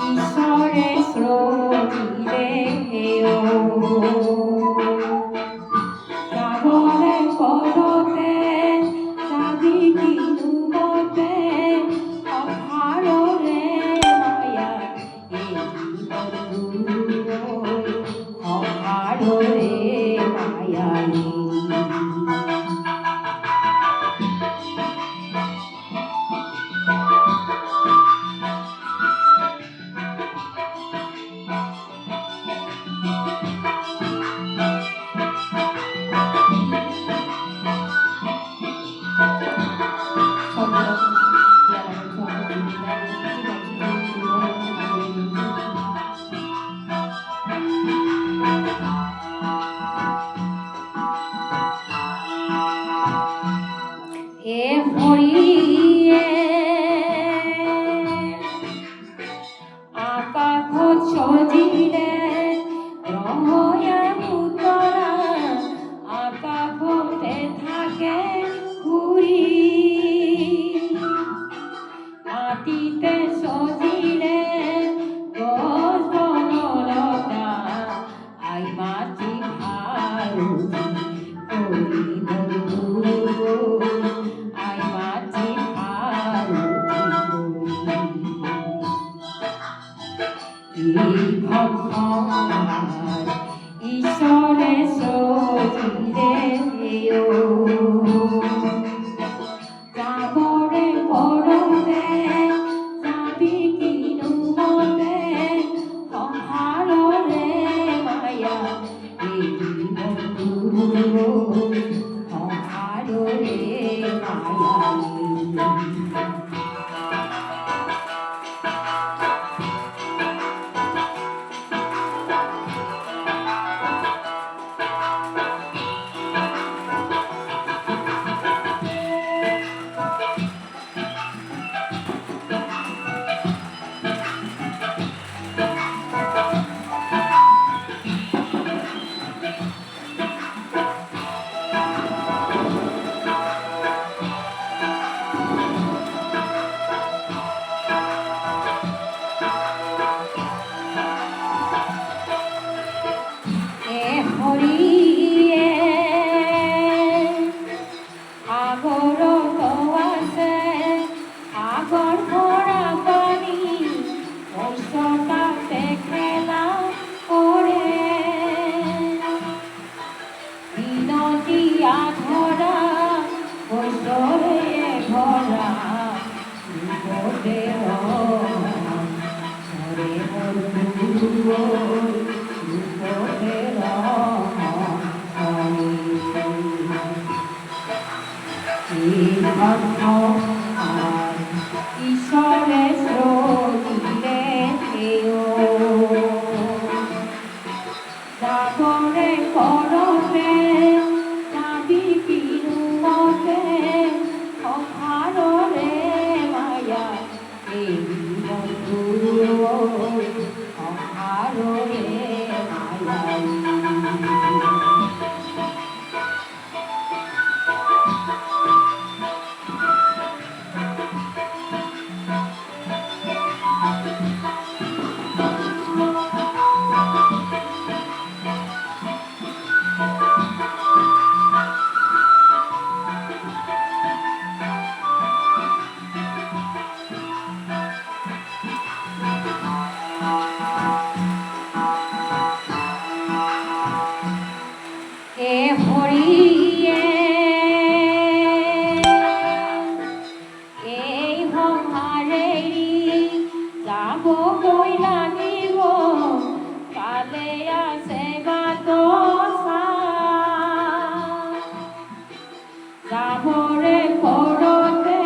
ঈশ্বৰে শ্ৰমিৰে যাবৰে পদতে যাবি কিনুমতে অভাৰৰে মায়া এই অভাৰৰে মায়াই এ হৰিয়ে আকাশত সজিলে ৰহয়া পুতৰা আকাশতে থাকে ঘূৰি মাটিতে সজিলে গছ বনলতা আই মাটি ভাৰুতি ঈশ্বৰে সজিলে যাবৰে পৰতে যাবি কিনুমতে সংসাৰৰে মায়া এই সংসাৰৰে মায়া হৰিয়ে সাগৰত আছে সাগৰ ভৰা পানী মৎস্য তাতে খেলা কৰে দিনতীয়া ধৰা মৎস্যৰে ভৰা ৰূপতে হৰে ৰূপতে ঈশ্বৰে সজিলে যাবৰে পৰতে যাবি কিনুমতে সংসাৰৰে মায়া এই সংসাৰৰে মায়া হৰিয়ে এই সংসাৰেৰি যাবগৈ লাগিব কালে আছে বাটচা যাবৰে পৰতে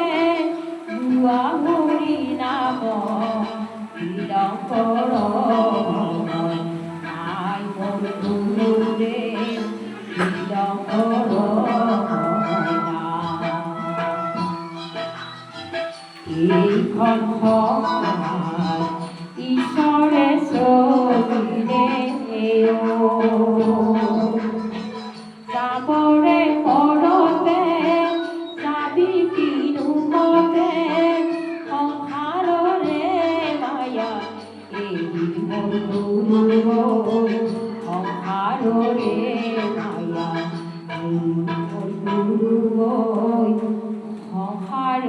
দুৱা হৰি নাম বিলম্বৰ নাই বন্ধুৰে এইখন ঈশ্বৰে সজিলে যাবৰে পৰতে যাবি কিনুমতে সংসাৰ মায়া গুৰু সংসাৰ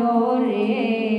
ৰে